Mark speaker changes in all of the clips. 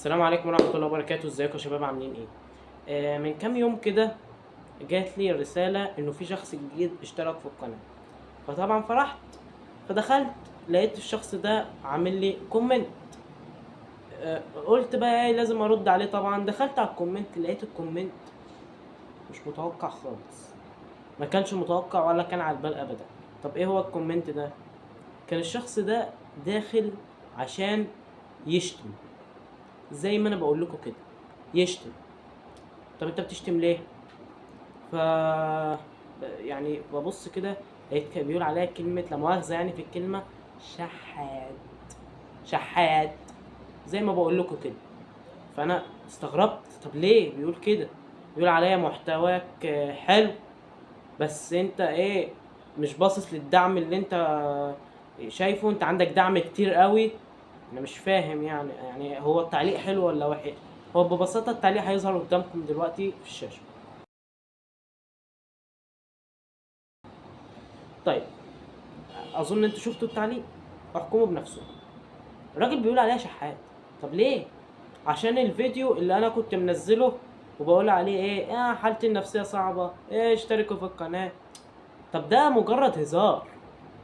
Speaker 1: السلام عليكم ورحمة الله وبركاته. ازيكم يا شباب، عاملين ايه؟ من كام يوم كده جات لي رسالة انه في شخص جديد اشترك في القناة. فطبعا فرحت، فدخلت لقيت الشخص ده عامل لي كومنت. قلت بقى ايه، لازم ارد عليه. طبعا دخلت على الكومنت لقيت الكومنت مش متوقع خالص، ما كانش متوقع ولا كان على البال ابدا. طب ايه هو الكومنت ده؟ كان الشخص ده داخل عشان يشتم، زي ما انا بقول لكم كده، يشتم. طب انت بتشتم ليه؟ ف يعني ببص كده لقيت كان بيقول عليها كلمة، لا مؤاخذة يعني في الكلمة، شحات. شحات زي ما بقول لكم كده. فأنا استغربت، طب ليه بيقول كده؟ بيقول عليا محتواك حلو، بس انت ايه، مش باصص للدعم اللي انت شايفه. انت عندك دعم كتير قوي. انا مش فاهم يعني هو التعليق حلو ولا وحش؟ هو ببساطة التعليق هيظهر قدامكم دلوقتي في الشاشة. طيب، اظن انتوا شفتوا التعليق، احكموا بنفسكم. الراجل بيقول عليها شحات. طب ليه؟ عشان الفيديو اللي انا كنت منزله وبقول عليه ايه، حالتي النفسية صعبة، اشتركوا في القناة. طب ده مجرد هزار،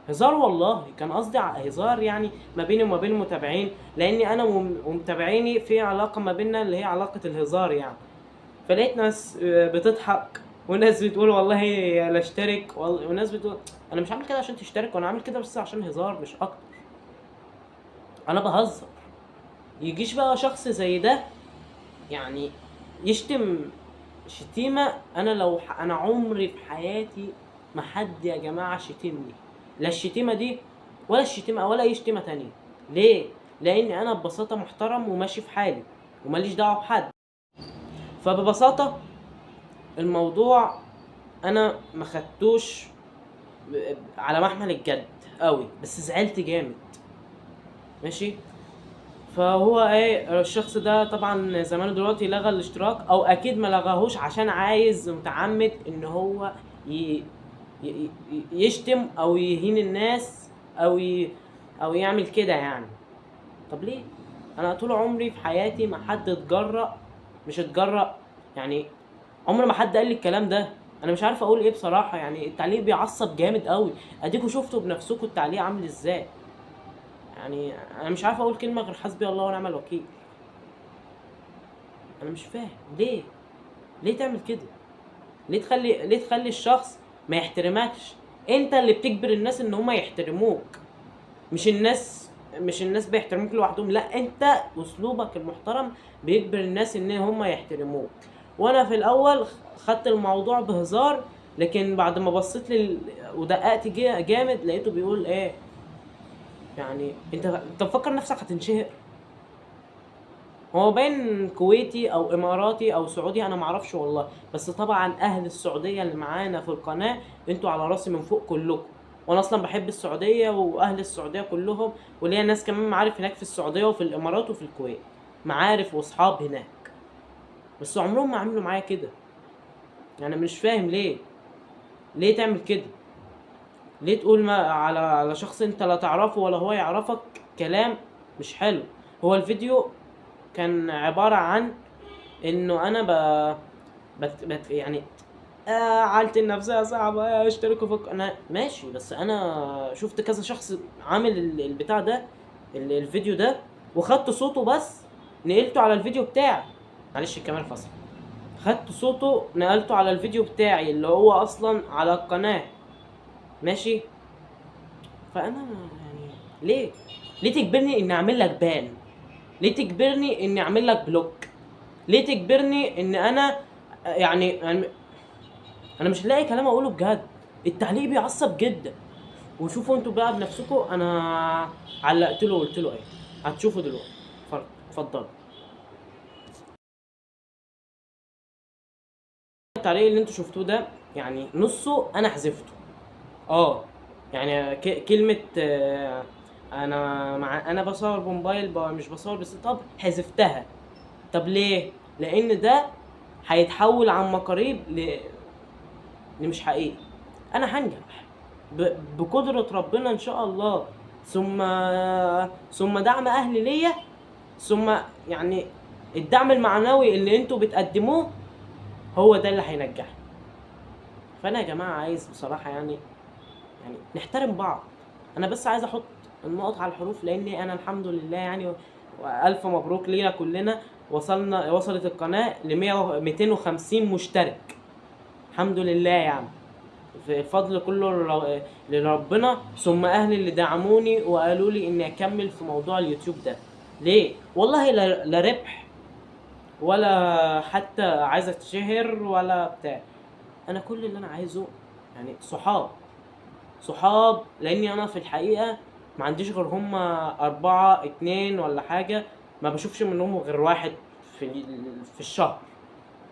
Speaker 1: هزار والله. كان قصدي هزار يعني ما بيني وما بين المتابعين، لاني انا ومتابعيني في علاقة ما بيننا اللي هي علاقة الهزار يعني. فلقيت ناس بتضحك، وناس بتقول والله لا اشترك، وناس بتقول انا مش عامل كده عشان تشترك، وانا عامل كده بس عشان هزار مش اكتر. انا بهزر. يجيش بقى شخص زي ده يعني يشتم شتيمة. انا لو انا عمري في حياتي ما حد يا جماعة شتمني، لا الشتيمة دي ولا الشتيمة ولا اي شتيمة تانية. ليه؟ لاني انا ببساطة محترم وماشي في حالي وماليش دعوة بحد. فببساطة الموضوع انا ما خدتوش على محمل الجد قوي، بس زعلت جامد. ماشي. فهو ايه، الشخص ده طبعا زمانه دلوقتي لغى الاشتراك، او اكيد ما لغاهوش عشان عايز متعمد ان هو يشتم او يهين الناس او يعمل كده يعني. طب ليه؟ انا طول عمري في حياتي ما حد اتجرأ، مش اتجرأ يعني، عمر ما حد قال لي الكلام ده. انا مش عارف اقول ايه بصراحة. يعني التعليق بيعصب جامد قوي، اديكوا شفتوا بنفسكوا التعليق عامل ازاي. يعني انا مش عارف اقول كلمة غير حسبي الله ونعم الوكيل. انا مش فاهم ليه تعمل كده؟ ليه تخلي الشخص ما يحترمكش؟ انت اللي بتجبر الناس ان هم يحترموك، مش الناس بيحترموك لوحدهم. لا، انت اسلوبك المحترم بيجبر الناس ان هم يحترموك. وانا في الاول خدت الموضوع بهزار، لكن بعد ما بصيت ودققت جامد لقيته بيقول ايه، يعني انت مفكر نفسك هتنشهر؟ هو باين كويتي او اماراتي او سعودي، انا معرفش والله. بس طبعا اهل السعوديه اللي معانا في القناه انتوا على راسي من فوق كلكم. وانا اصلا بحب السعوديه واهل السعوديه كلهم، وليا ناس كمان معارف هناك في السعوديه وفي الامارات وفي الكويت، معارف واصحاب هناك. بس عمرهم ما عملوا معايا كده. يعني مش فاهم ليه تعمل كده؟ ليه تقول ما على شخص انت لا تعرفه ولا هو يعرفك كلام مش حلو؟ هو الفيديو كان عباره عن انه انا يعني حالتي النفسية صعبة، اشتركوا في انا ماشي. بس انا شفت كذا شخص عامل البتاع ده، الفيديو ده، وخدت صوته بس نقلته على الفيديو بتاعي. معلش كمان فصل. خدت صوته نقلته على الفيديو بتاعي اللي هو اصلا على القناة. ماشي. فانا يعني ليه تجبرني اني اعمل لك بان؟ ليه تجبرني اني اعمل لك بلوك؟ ليه تجبرني ان انا يعني انا مش لاقي كلام اقوله بجد. التعليق بيعصب جدا. وشوفوا انتوا بقى بنفسكم انا علقت له وقلت له ايه، هتشوفوا دلوقتي. اتفضلوا. التعليق اللي انتوا شفتوه ده يعني نصه انا حذفته. اه يعني كلمة انا بصور بموبايل مش بصور بس، طب حذفتها. طب ليه؟ لان ده هيتحول عما قريب مش حقيقي. انا هنجح بقدرة ربنا ان شاء الله، ثم دعم اهلي ليا، ثم يعني الدعم المعنوي اللي انتوا بتقدموه هو ده اللي هينجحني. فانا يا جماعه عايز بصراحه يعني نحترم بعض. انا بس عايز احط النقط على الحروف، لاني انا الحمد لله يعني، والف مبروك لينا كلنا، وصلت القناه ل 250 مشترك، الحمد لله يعني. في الفضل كله لربنا، ثم اهلي اللي دعموني وقالوا لي اني اكمل في موضوع اليوتيوب ده. ليه؟ والله لا ربح ولا حتى عايز اتشهر ولا بتاع. انا كل اللي انا عايزه يعني صحاب، لاني انا في الحقيقه ما عنديش غير هما 4 2 ولا حاجه، ما بشوفش منهم غير واحد في الشهر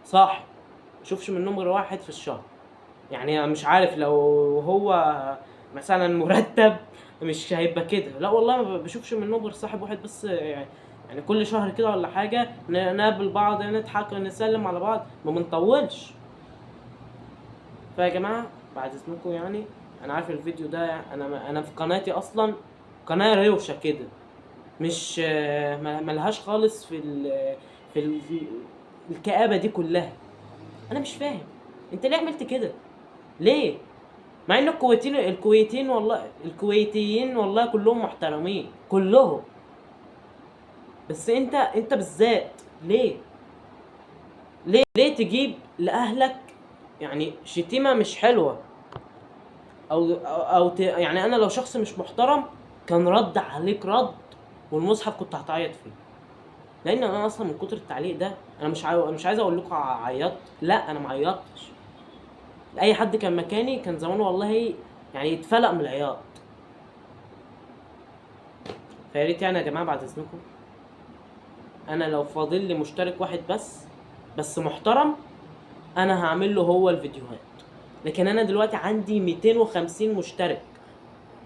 Speaker 1: صاحب، ما بشوفش منهم غير واحد في الشهر. يعني أنا مش عارف لو هو مثلا مرتب مش هيبقى كده، لا والله ما بشوفش منهم غير صاحب واحد بس يعني كل شهر كده ولا حاجه نقابل بعض، نضحك نسلم على بعض، ما بنطولش. فيا جماعه بعد اذنكم يعني، انا عارف الفيديو ده انا في قناتي اصلا قناه روشه كده، مش ملهاش خالص في الكآبه دي كلها. انا مش فاهم انت ليه عملت كده؟ ليه؟ مع ان الكويتيين والله كلهم محترمين كلهم، بس انت بالذات ليه؟ ليه تجيب لاهلك يعني شتيمه مش حلوه؟ يعني انا لو شخص مش محترم كان رد عليك رد والمصحف كنت هتعيط فيه. لان انا اصلا من كتر التعليق ده انا مش عايز اقول لكم عيطت، لا انا ما عيطتش. اي حد كان مكاني كان زمانه والله يعني يتفلق من العياط. فيا ريت يعني يا جماعه بعد اذنكم، انا لو فاضل لي مشترك واحد بس محترم انا هعمل له هو الفيديوهات. لكن انا دلوقتي عندي 250 مشترك،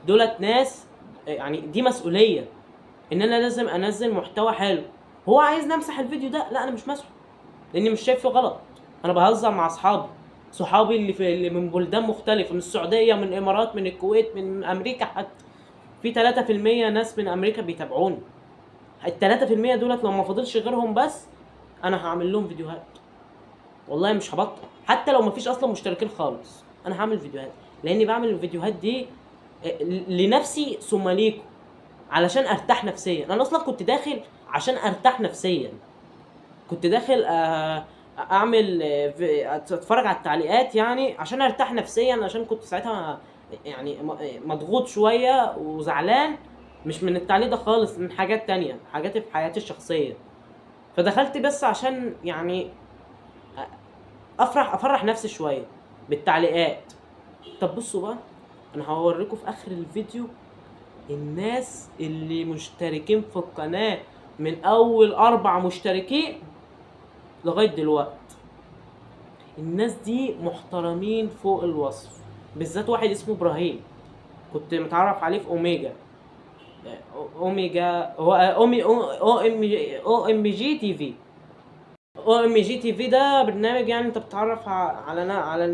Speaker 1: دولت ناس يعني دي مسؤوليه ان انا لازم انزل محتوى حلو. هو عايز امسح الفيديو ده، لا انا مش مسحه لاني مش شايف فيه غلط. انا بهزر مع صحابي اللي من بلدان مختلفه، من السعوديه، من الامارات، من الكويت، من امريكا حتى. في 3% ناس من امريكا بيتابعوني. ال 3% دولت لو ما فاضلش غيرهم بس انا هعمل لهم فيديوهات، والله مش هبطل. حتى لو ما فيش اصلا مشتركين خالص انا هعمل فيديوهات، لاني بعمل الفيديوهات دي لنفسي ثم ليكم، علشان ارتاح نفسيا. انا اصلا كنت داخل عشان ارتاح نفسيا، كنت داخل اعمل اتفرج على التعليقات يعني عشان ارتاح نفسيا، عشان كنت ساعتها يعني مضغوط شويه وزعلان، مش من التعليق ده خالص، من حاجات تانية، حاجاتي في حياتي الشخصيه. فدخلت بس عشان يعني افرح نفسي شويه بالتعليقات. طب بصوا بقى، انا هوريكم في اخر الفيديو الناس اللي مشتركين في القناه من اول 4 مشتركين لغايه دلوقتي. الناس دي محترمين فوق الوصف، بالذات واحد اسمه ابراهيم كنت متعرف عليه في اوميجا، هو ام جي تي في. او ام جي تي في ده برنامج يعني انت بتتعرف على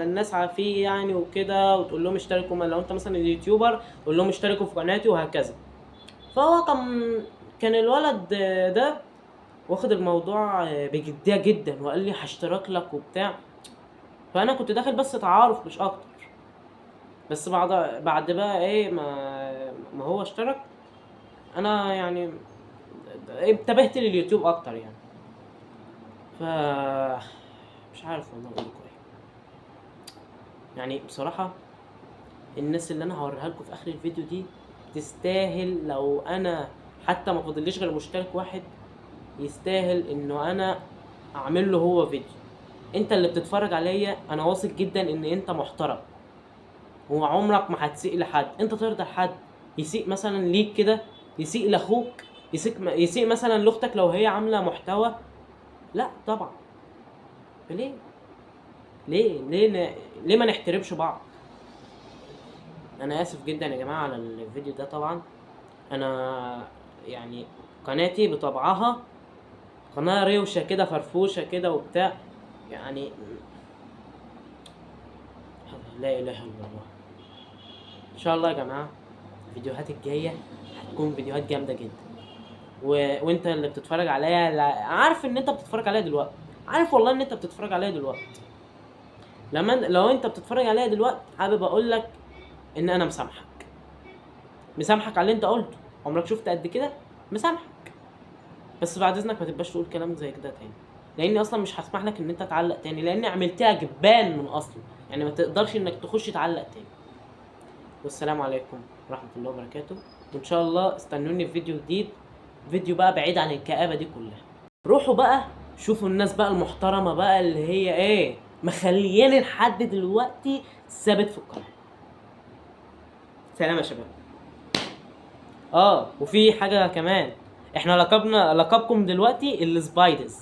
Speaker 1: الناس فيه يعني وكده، وتقول لهم اشتركوا، لو انت مثلا يوتيوبر تقول لهم اشتركوا في قناتي وهكذا. فهو كان الولد ده واخد الموضوع بجديه جدا، وقال لي هشترك لك وبتاع. فانا كنت داخل بس تعارف مش اكتر. بس بعد بقى ايه ما هو اشترك، انا يعني انتبهت لليوتيوب اكتر يعني. ف مش عارف والله اقول لكم ايه. يعني بصراحه الناس اللي انا هوريها لكم في اخر الفيديو دي تستاهل، لو انا حتى ما فاضليش غير مشترك واحد يستاهل انه انا اعمل له هو فيديو. انت اللي بتتفرج عليا انا واثق جدا ان انت محترم، وعمرك ما هتسيء لحد. انت ترضى حد يسيء مثلا ليك كده، يسيء لاخوك، يسيء مثلا لاختك لو هي عامله محتوى؟ لا طبعا. ليه؟ ليه ما نحترمش بعض؟ انا اسف جدا يا جماعه على الفيديو ده. طبعا انا يعني قناتي بطبعها قناه روشه كده، فرفوشه كده وبتاع يعني. لا اله الا الله. ان شاء الله يا جماعه الفيديوهات الجايه هتكون فيديوهات جامده جدا. وانت اللي بتتفرج عليا، عارف ان انت بتتفرج عليا دلوقتي، عارف والله ان انت بتتفرج عليا دلوقتي. لو انت بتتفرج عليا دلوقتي، حابب اقول لك ان انا مسامحك على اللي انت قلته. عمرك شفت قد كده؟ مسامحك. بس بعد اذنك ما تبقاش تقول كلام زي كده تاني، لاني اصلا مش هسمح لك ان انت تعلق تاني، لاني عملتها جبان من اصله، يعني ما تقدرش انك تخش تعلق تاني. والسلام عليكم ورحمه الله وبركاته، وان شاء الله استنوني في فيديو جديد، فيديو بقى بعيد عن الكآبه دي كلها. روحوا بقى شوفوا الناس بقى المحترمه بقى اللي هي ايه مخلياني لحد دلوقتي ثابت في القناه. سلام يا شباب. وفي حاجه كمان، احنا لقبكم دلوقتي السبايدرز.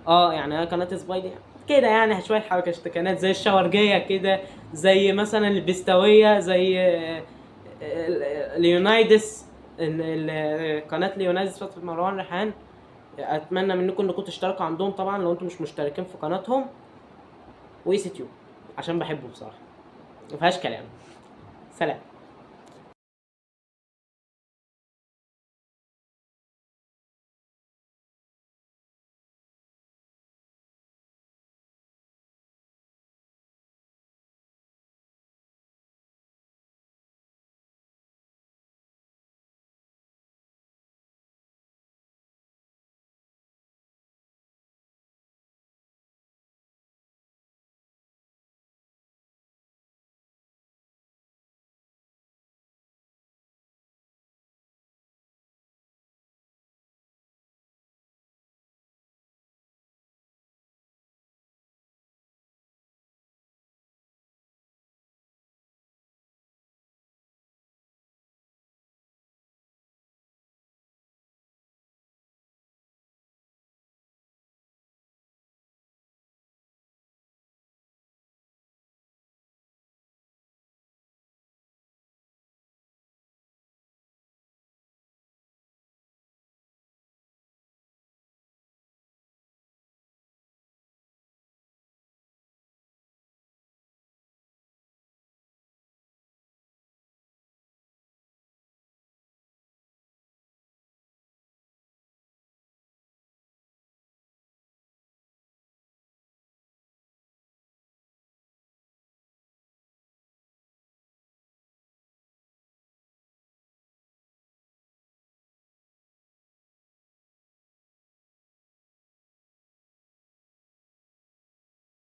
Speaker 1: يعني انا قناه سبايدر كده، يعني شويه حركات زي الشاورجيه كده، زي مثلا البستويه، زي ليونايدس، قناه ليونايدس فتحي مروان ريحان. اتمنى منكم انكم تشتركوا عندهم طبعا لو انتم مش مشتركين في قناتهم، واي سي تيوب عشان بحبه بصراحه، مفيهاش كلام. سلام.